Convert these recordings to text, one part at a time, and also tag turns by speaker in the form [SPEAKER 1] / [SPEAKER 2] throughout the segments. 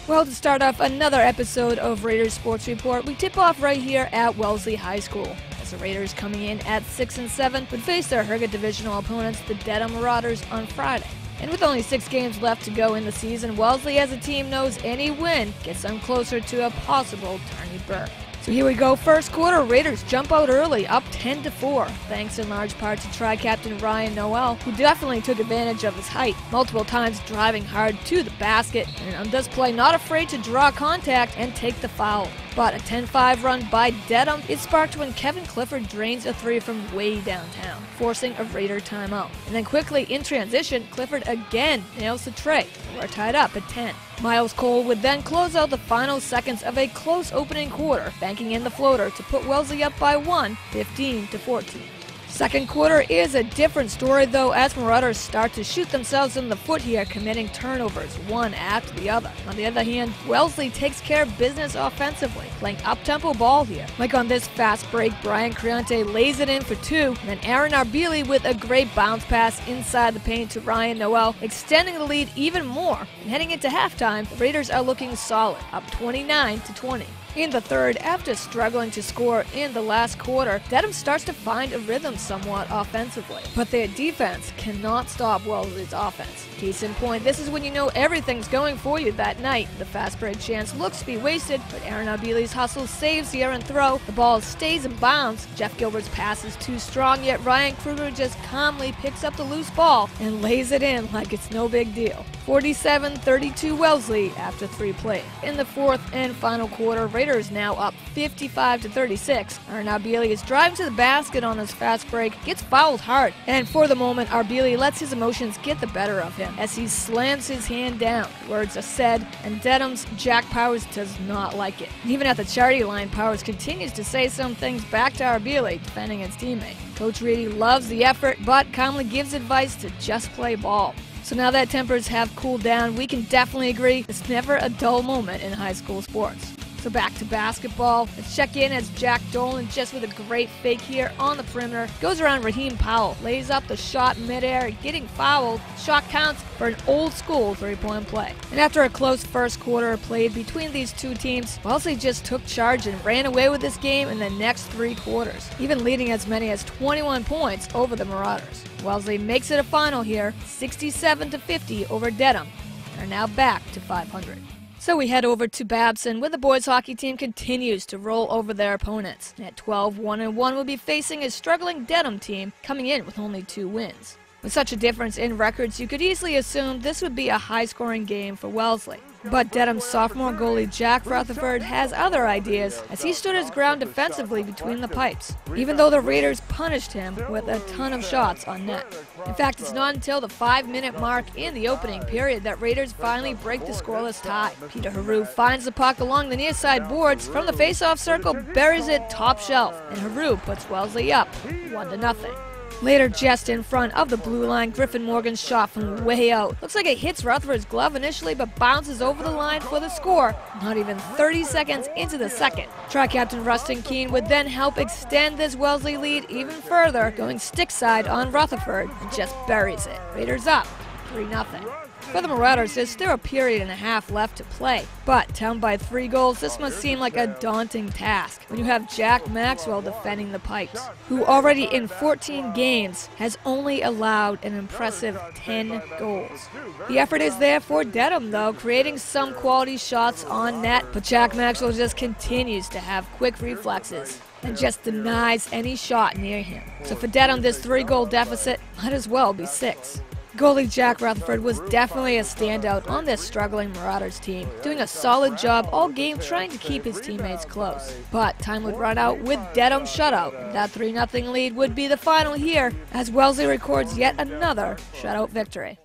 [SPEAKER 1] Well, to start off another episode of Raiders Sports Report, we tip off right here at Wellesley High School. As the Raiders, coming in at 6-7, would face their Herga divisional opponents, the Dedham Marauders, on Friday. And with only 6 games left to go in the season, Wellesley as a team knows any win gets them closer to a possible tourney berth. So here we go. First quarter, Raiders jump out early, up 10-4, thanks in large part to tri-captain Ryan Noel, who definitely took advantage of his height, multiple times driving hard to the basket, and on this play not afraid to draw contact and take the foul. But a 10-5 run by Dedham is sparked when Kevin Clifford drains a 3 from way downtown, forcing a Raider timeout. And then quickly in transition, Clifford again nails the tray. We're tied up at 10. Miles Cole would then close out the final seconds of a close opening quarter, banking in the floater to put Wellesley up by 1, 15-14. Second quarter is a different story though, as Marauders start to shoot themselves in the foot here, committing turnovers one after the other. On the other hand, Wellesley takes care of business offensively, playing up-tempo ball here. Like on this fast break, Brian Creonte lays it in for 2, and then Aaron Arbili with a great bounce pass inside the paint to Ryan Noel, extending the lead even more. And heading into halftime, the Raiders are looking solid, up 29-20. In the third, after struggling to score in the last quarter, Dedham starts to find a rhythm somewhat offensively. But their defense cannot stop Wellesley's offense. Case in point, this is when you know everything's going for you that night. The fast break chance looks to be wasted, but Aaron Arbili's hustle saves the errant throw. The ball stays in bounds. Jeff Gilbert's pass is too strong, yet Ryan Kruger just calmly picks up the loose ball and lays it in like it's no big deal. 47-32 Wellesley after 3 plays. In the fourth and final quarter, Raiders now up 55-36. Aaron Arbili is driving to the basket on his fast break, gets fouled hard, and for the moment, Arbili lets his emotions get the better of him as he slams his hand down. Words are said, and Dedham's Jack Powers does not like it. Even at the charity line, Powers continues to say some things back to Arbili, defending his teammate. Coach Reedy loves the effort, but calmly gives advice to just play ball. So now that tempers have cooled down, we can definitely agree it's never a dull moment in high school sports. So back to basketball. Let's check in as Jack Dolan, just with a great fake here on the perimeter, goes around Raheem Powell, lays up the shot midair, getting fouled. Shot counts for an old school 3-point play. And after a close first quarter played between these two teams, Wellesley just took charge and ran away with this game in the next 3 quarters, even leading as many as 21 points over the Marauders. Wellesley makes it a final here, 67-50 over Dedham, and are now back to 500. So we head over to Babson, where the boys hockey team continues to roll over their opponents. At 12-1-1, we'll be facing a struggling Dedham team coming in with only 2 wins. With such a difference in records, you could easily assume this would be a high-scoring game for Wellesley. But Dedham's sophomore goalie Jack Rutherford has other ideas, as he stood his ground defensively between the pipes, even though the Raiders punished him with a ton of shots on net. In fact, it's not until the 5-minute mark in the opening period that Raiders finally break the scoreless tie. Peter Haru finds the puck along the near side boards from the face-off circle, buries it top shelf, and Haru puts Wellesley up 1-0. Later, just in front of the blue line, Griffin Morgan's shot from way out. Looks like it hits Rutherford's glove initially, but bounces over the line for the score, not even 30 seconds into the second. Tri-captain Rustin Keene would then help extend this Wellesley lead even further, going stick side on Rutherford, and just buries it. Raiders up 3-0. For the Marauders, there's still a period and a half left to play, but down by 3 goals, this must seem like a daunting task when you have Jack Maxwell defending the pipes, who already in 14 games has only allowed an impressive 10 goals. The effort is there for Dedham though, creating some quality shots on net, but Jack Maxwell just continues to have quick reflexes and just denies any shot near him. So for Dedham, this 3-goal deficit might as well be 6. Goalie Jack Rutherford was definitely a standout on this struggling Marauders team, doing a solid job all game trying to keep his teammates close. But time would run out with Dedham's shutout. That 3-0 lead would be the final here, as Wellesley records yet another shutout victory.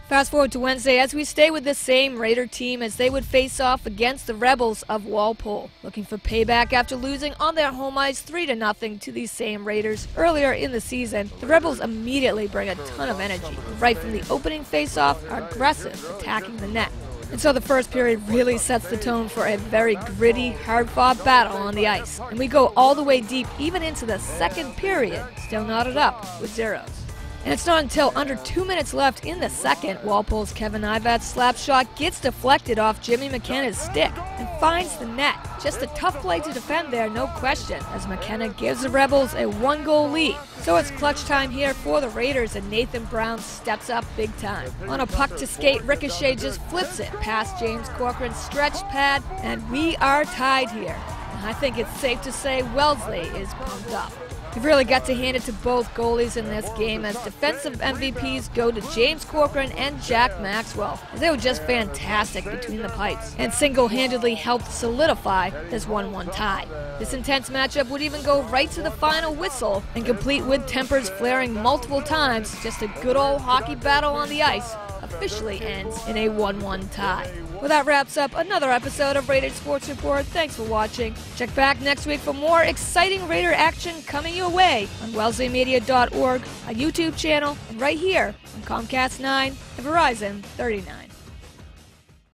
[SPEAKER 1] Fast forward to Wednesday as we stay with the same Raider team as they would face off against the Rebels of Walpole, looking for payback after losing on their home ice 3-0 to these same Raiders earlier in the season. The Rebels immediately bring a ton of energy. Right from the opening face-off, are aggressive, attacking the net. And so the first period really sets the tone for a very gritty, hard-fought battle on the ice. And we go all the way deep even into the second period, still knotted up with zeros. And it's not until under 2 minutes left in the second, Walpole's Kevin Ivat's slap shot gets deflected off Jimmy McKenna's stick and finds the net. Just a tough play to defend there, no question, as McKenna gives the Rebels a 1-goal lead. So it's clutch time here for the Raiders, and Nathan Brown steps up big time. On a puck to skate, Ricochet just flips it past James Corcoran's stretch pad, and we are tied here. And I think it's safe to say Wellesley is pumped up. You've really got to hand it to both goalies in this game, as defensive MVPs go to James Corcoran and Jack Maxwell, as they were just fantastic between the pipes and single-handedly helped solidify this 1-1 tie. This intense matchup would even go right to the final whistle, and complete with tempers flaring multiple times, just a good old hockey battle on the ice officially ends in a 1-1 tie. Well, that wraps up another episode of Raider Sports Report. Thanks for watching. Check back next week for more exciting Raider action coming your way on WellesleyMedia.org, a YouTube channel, and right here on Comcast 9 and Verizon 39.